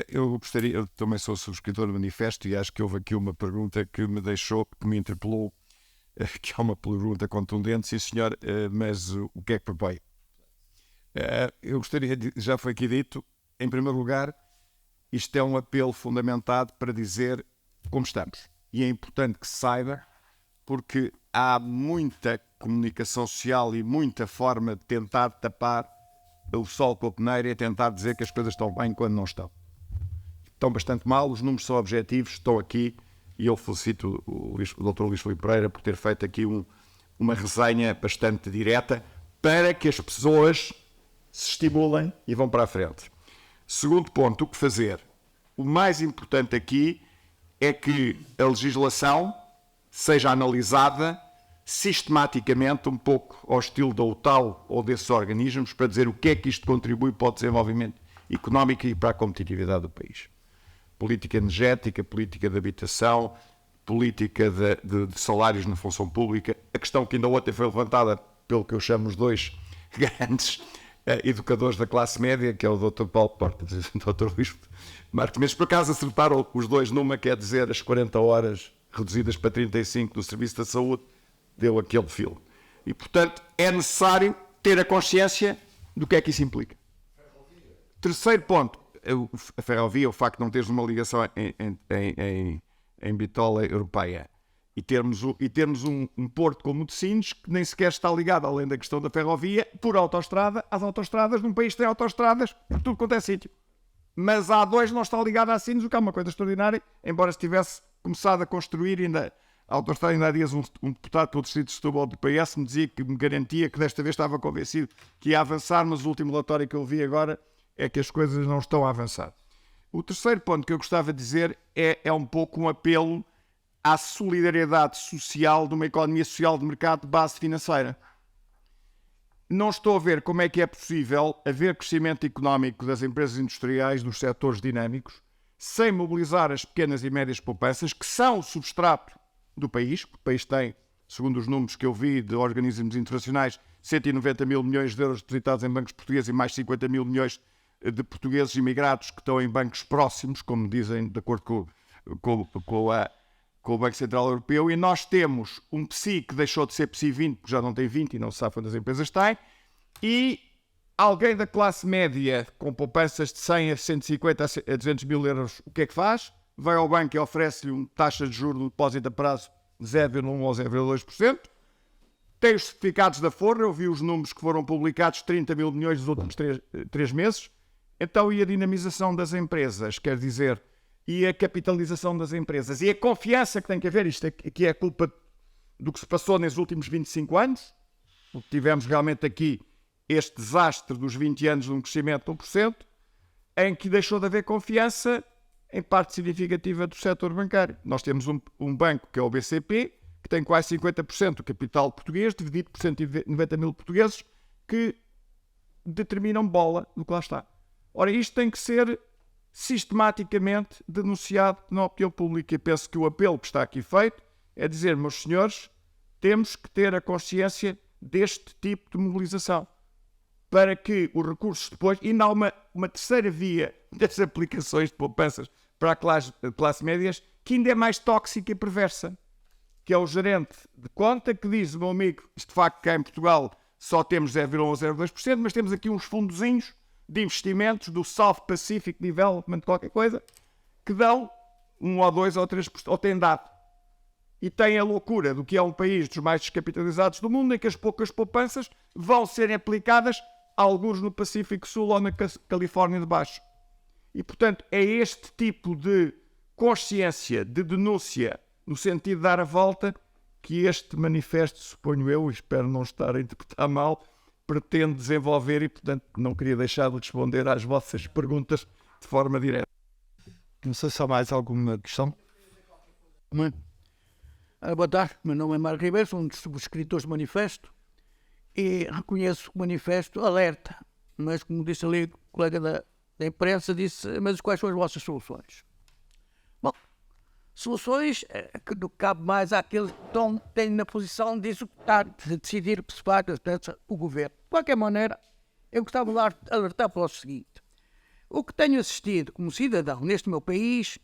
Eu também sou subscritor do manifesto e acho que houve aqui uma pergunta que me interpelou, que é uma pergunta contundente, sim senhor, mas o que é que propõe? Eu gostaria, já foi aqui dito, em primeiro lugar, isto é um apelo fundamentado para dizer como estamos. E é importante que se saiba, porque há muita comunicação social e muita forma de tentar tapar o sol com a peneira e tentar dizer que as coisas estão bem quando não estão. Estão bastante mal, os números são objetivos, estão aqui, e eu felicito o Dr. Luís Filipe Pereira por ter feito aqui uma resenha bastante direta para que as pessoas se estimulem e vão para a frente. Segundo ponto, o que fazer? O mais importante aqui é que a legislação seja analisada sistematicamente, um pouco ao estilo da UTAL ou desses organismos, para dizer o que é que isto contribui para o desenvolvimento económico e para a competitividade do país. Política energética, política de habitação, política de salários na função pública. A questão que ainda ontem foi levantada pelo que eu chamo os dois grandes educadores da classe média, que é o Dr. Paulo Portas e o Dr. Luís Marques Mendes. Por acaso acertaram os dois numa, quer dizer, as 40 horas reduzidas para 35 no Serviço da Saúde, deu aquele filo. E, portanto, é necessário ter a consciência do que é que isso implica. Terceiro ponto, a ferrovia, o facto de não teres uma ligação em bitola europeia e termos um porto como o de Sines, que nem sequer está ligado, além da questão da ferrovia, por autoestrada, às autoestradas, num país que tem autoestradas por tudo quanto é sítio. Mas a A2 não está ligada a Sines, o que é uma coisa extraordinária, embora se tivesse começado a construir ainda a autoestrada. Ainda há dias um deputado pelo distrito de Setúbal do PS me garantia que desta vez estava convencido que ia avançar, mas o último relatório que eu vi agora é que as coisas não estão a avançar. O terceiro ponto que eu gostava de dizer é um pouco um apelo à solidariedade social de uma economia social de mercado de base financeira. Não estou a ver como é que é possível haver crescimento económico das empresas industriais, dos setores dinâmicos, sem mobilizar as pequenas e médias poupanças, que são o substrato do país. O país tem, segundo os números que eu vi de organismos internacionais, 190 mil milhões de euros depositados em bancos portugueses e mais 50 mil milhões de portugueses imigrados que estão em bancos próximos, como dizem, de acordo com o Banco Central Europeu. E nós temos um PSI que deixou de ser PSI 20, porque já não tem 20 e não se sabe quando as empresas têm, e alguém da classe média com poupanças de 100 a 150 a 200 mil euros, o que é que faz? Vai ao banco e oferece-lhe uma taxa de juros no depósito a prazo de 0,1% ou 0,2%. Tem os certificados da Forra, eu vi os números que foram publicados, 30 mil milhões nos últimos 3 meses. Então, e a dinamização das empresas, quer dizer, e a capitalização das empresas, e a confiança que tem que haver, isto aqui é culpa do que se passou nos últimos 25 anos, porque tivemos realmente aqui este desastre dos 20 anos de um crescimento de 1%, em que deixou de haver confiança em parte significativa do setor bancário. Nós temos um banco, que é o BCP, que tem quase 50% do capital português, dividido por 190 mil portugueses, que determinam bola do que lá está. Ora, isto tem que ser sistematicamente denunciado na opinião pública. E penso que o apelo que está aqui feito é dizer, meus senhores, temos que ter a consciência deste tipo de mobilização, para que os recursos depois... E ainda há uma terceira via das aplicações de poupanças para a classe médias, que ainda é mais tóxica e perversa, que é o gerente de conta que diz, meu amigo, isto de facto cá em Portugal só temos 0,1 ou 0,2%, mas temos aqui uns fundozinhos de investimentos do South Pacific Development, qualquer coisa, que dão 1 ou 2 ou 3%, ou têm dado. E tem a loucura do que é um país dos mais descapitalizados do mundo, em que as poucas poupanças vão ser aplicadas a alguns no Pacífico Sul ou na Califórnia de Baixo. E, portanto, é este tipo de consciência, de denúncia, no sentido de dar a volta, que este manifesto, suponho eu, e espero não estar a interpretar mal, pretende desenvolver, e, portanto, não queria deixar de responder às vossas perguntas de forma direta. Não sei se há mais alguma questão. Boa tarde, meu nome é Mário Ribeiro, sou um dos subscritores do manifesto e reconheço que o manifesto alerta, mas como disse ali o colega da imprensa, disse, mas quais são as vossas soluções? Bom, soluções que não cabe mais àqueles que têm na posição de executar, de decidir, participar, o governo. De qualquer maneira, eu gostava de alertar para o seguinte: O que tenho assistido como cidadão neste meu país,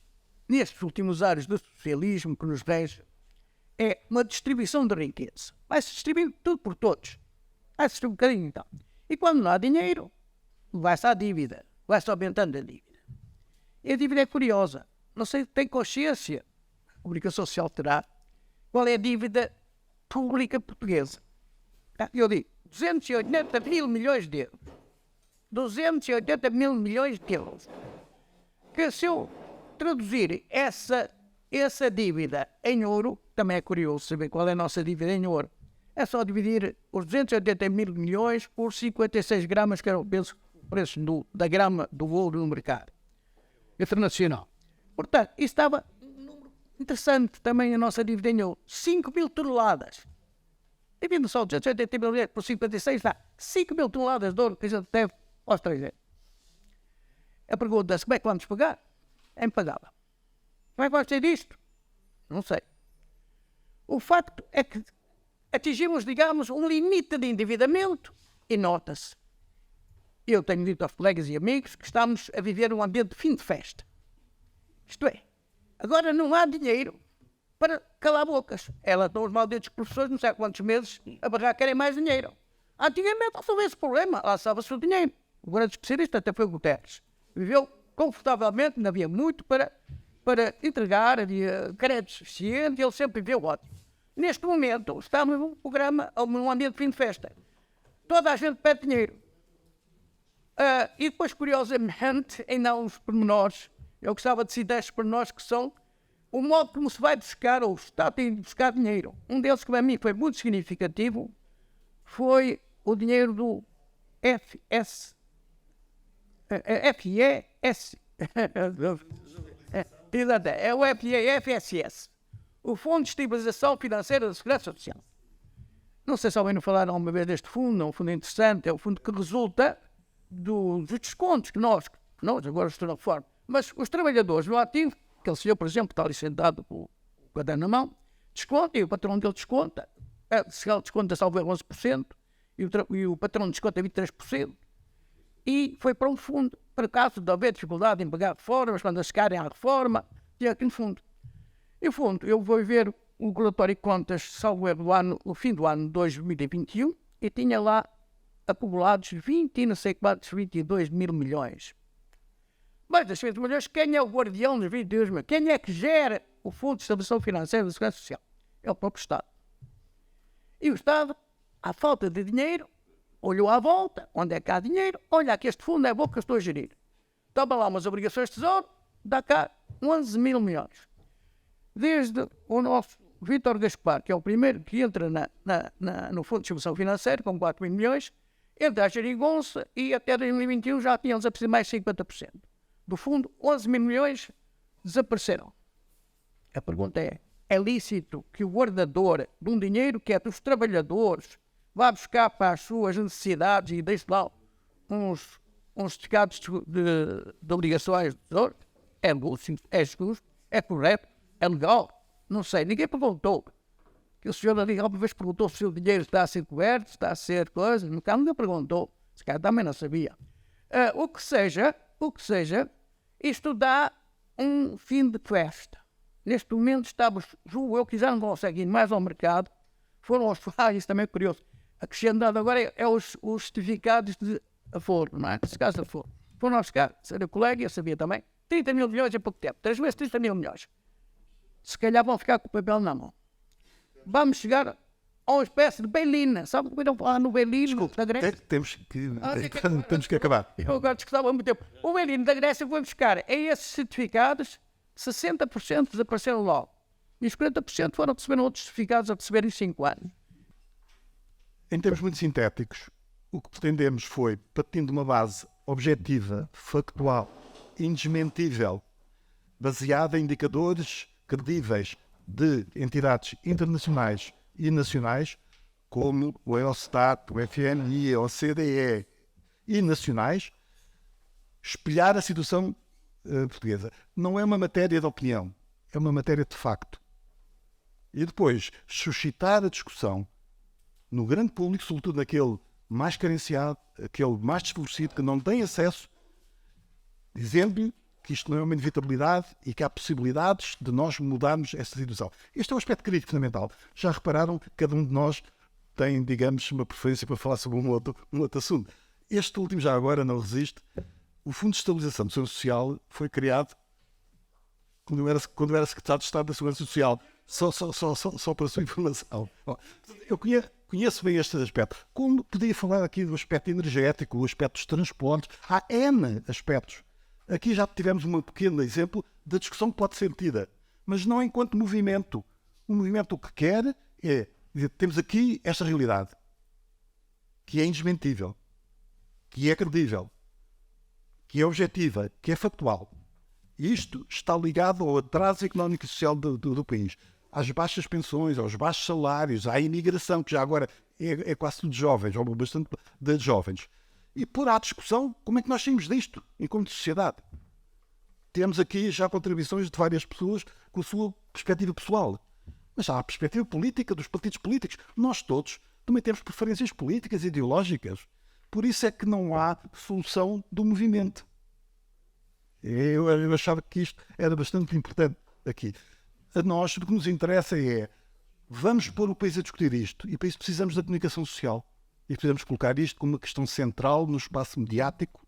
nestes últimos anos do socialismo que nos rege, é uma distribuição de riqueza. Vai-se distribuindo tudo por todos. Vai-se distribuindo um bocadinho então. E quando não há dinheiro, vai-se à dívida. Vai-se aumentando a dívida. E a dívida é curiosa. Não sei se tem consciência, a comunicação social terá, qual é a dívida pública portuguesa. Eu digo, 280 mil milhões de euros. 280 mil milhões de euros. Que se eu traduzir essa dívida em ouro, também é curioso saber qual é a nossa dívida em ouro. É só dividir os 280 mil milhões por 56 gramas, que era o preço da grama do ouro no mercado internacional. Portanto, isso estava um número interessante também a nossa dívida em ouro. 5 mil toneladas. Dividindo só 280 mil milhões por 56, dá 5 mil toneladas de ouro que a gente deve aos estrangeiros. A pergunta-se, como é que vamos pagar? É impagável. Como é que vamos ter isto? Não sei. O facto é que atingimos, digamos, um limite de endividamento e nota-se. Eu tenho dito aos colegas e amigos que estamos a viver um ambiente de fim de festa. Isto é, agora não há dinheiro para calar bocas. Ela estão os malditos professores, não sei há quantos meses, a barrar querem mais dinheiro. Antigamente resolveu esse problema, lá estava-se o dinheiro. O grande especialista até foi o Guterres. Viveu confortavelmente, não havia muito para entregar, havia crédito suficiente, ele sempre viveu ótimo. Neste momento, estamos num programa, num ambiente de fim de festa. Toda a gente pede dinheiro. E depois, curiosamente, ainda há uns pormenores. Eu gostava de citar estes pormenores que são o modo como se vai buscar, ou está a ter de buscar dinheiro. Um deles que para mim foi muito significativo foi o dinheiro do FIES. É o FSS, o Fundo de Estabilização Financeira da Segurança Social. Não sei se ouviram falar alguma vez deste fundo, é um fundo interessante, é um fundo que resulta dos descontos que nós agora estamos na reforma, mas os trabalhadores no ativo, aquele senhor, por exemplo, está ali sentado com o caderno na mão, desconta e o patrão dele desconta, se ele desconta salvo 11%, e o patrão desconta 23%, e foi para um fundo, para caso de haver dificuldade em pagar reformas, quando eles chegarem à reforma, tinha aqui no fundo. E o fundo, eu vou ver o relatório de contas, salvo erro, no fim do ano de 2021, e tinha lá acumulados 22 mil milhões. Mas das 20 milhões, quem é o guardião dos 22 mil? Quem é que gera o Fundo de Estabilização Financeira da Segurança Social? É o próprio Estado. E o Estado, à falta de dinheiro, olhou à volta, onde é que há dinheiro, olha aqui este fundo é bom que eu estou a gerir. Toma lá umas obrigações de tesouro, dá cá 11 mil milhões. Desde o nosso Vítor Gaspar, que é o primeiro que entra no Fundo de Distribuição Financeira, com 4 mil milhões, entra a geringonça e até 2021 já tínhamos a precisar mais 50%. Do fundo, 11 mil milhões desapareceram. A pergunta é lícito que o guardador de um dinheiro que é dos trabalhadores vá buscar para as suas necessidades e deixe lá uns certificados de obrigações de tesouro? É lúcido, é justo, é correto, é legal? Não sei, ninguém perguntou. Que o senhor ali alguma vez perguntou se o dinheiro está a ser coberto, está a ser coisa, nunca perguntou. Se calhar também não sabia. O que seja, isto dá um fim de festa. Neste momento estamos, julgo eu, que já não conseguem ir mais ao mercado. Foram aos isso também é curioso. Acrescentado agora é os certificados de aforro, não é? Nesse caso de aforro. Foram aos buscar, o colega, eu sabia também, 30 mil milhões em pouco tempo. 3 vezes 30 mil milhões. Se calhar vão ficar com o papel na mão. Vamos chegar a uma espécie de bailina. Sabe o que irão falar no bailino da Grécia? Temos que acabar. Eu agora discutava há muito tempo. O bailino da Grécia foi buscar a esses certificados, 60% desapareceram logo. E os 40% receberam outros certificados a receber em 5 anos. Em termos muito sintéticos, o que pretendemos foi, partindo de uma base objetiva, factual, indesmentível, baseada em indicadores credíveis de entidades internacionais e nacionais, como o Eurostat, o FMI, a OCDE e nacionais, espelhar a situação portuguesa. Não é uma matéria de opinião, é uma matéria de facto. E depois, suscitar a discussão no grande público, sobretudo naquele mais carenciado, aquele mais desfavorecido, que não tem acesso dizendo-lhe que isto não é uma inevitabilidade e que há possibilidades de nós mudarmos essa situação. Este é um aspecto crítico fundamental. Já repararam que cada um de nós tem, digamos, uma preferência para falar sobre um outro assunto. Este último, já agora, não resiste. O Fundo de Estabilização do Segurança Social foi criado quando eu era secretário de Estado da Segurança Social. Só para a sua informação. Eu conheço bem este aspecto. Como podia falar aqui do aspecto energético, o aspecto dos transportes, há N aspectos. Aqui já tivemos um pequeno exemplo da discussão que pode ser tida, mas não enquanto movimento. O movimento o que quer é dizer, temos aqui esta realidade, que é indesmentível, que é credível, que é objetiva, que é factual. E isto está ligado ao atraso económico e social do país, às baixas pensões, aos baixos salários, à imigração, que já agora é quase tudo de jovens, ou bastante de jovens. E pôr à discussão como é que nós saímos disto, enquanto sociedade. Temos aqui já contribuições de várias pessoas com a sua perspectiva pessoal. Mas há a perspectiva política dos partidos políticos. Nós todos também temos preferências políticas e ideológicas. Por isso é que não há solução do movimento. Eu achava que isto era bastante importante aqui. A nós, o que nos interessa é, vamos pôr o país a discutir isto, e para isso precisamos da comunicação social. E precisamos colocar isto como uma questão central no espaço mediático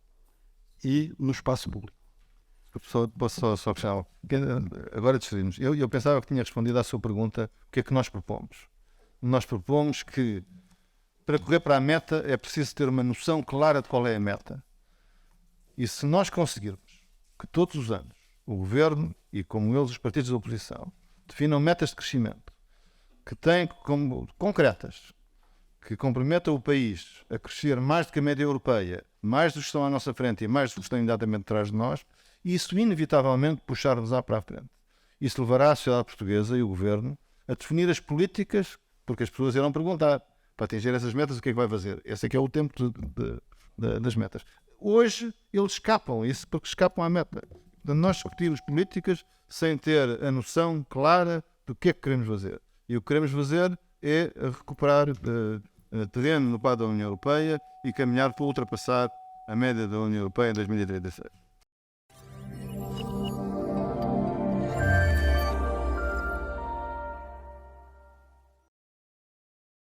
e no espaço público. Posso só questionar? Agora decidimos. Eu pensava que tinha respondido à sua pergunta, o que é que nós propomos? Nós propomos que, para correr para a meta, é preciso ter uma noção clara de qual é a meta. E se nós conseguirmos que todos os anos o Governo e, como eles, os partidos da oposição, definam metas de crescimento que têm como concretas, que comprometam o país a crescer mais do que a média europeia, mais dos que estão à nossa frente e mais dos que estão imediatamente atrás de nós, e isso inevitavelmente puxar-nos lá para a frente. Isso levará a sociedade portuguesa e o Governo a definir as políticas, porque as pessoas irão perguntar, para atingir essas metas, o que é que vai fazer? Esse é que é o tempo das metas. Hoje eles escapam isso porque escapam à meta. Portanto, nós discutimos políticas sem ter a noção clara do que é que queremos fazer. E o que queremos fazer é recuperar terreno no quadro da União Europeia e caminhar para ultrapassar a média da União Europeia em 2036.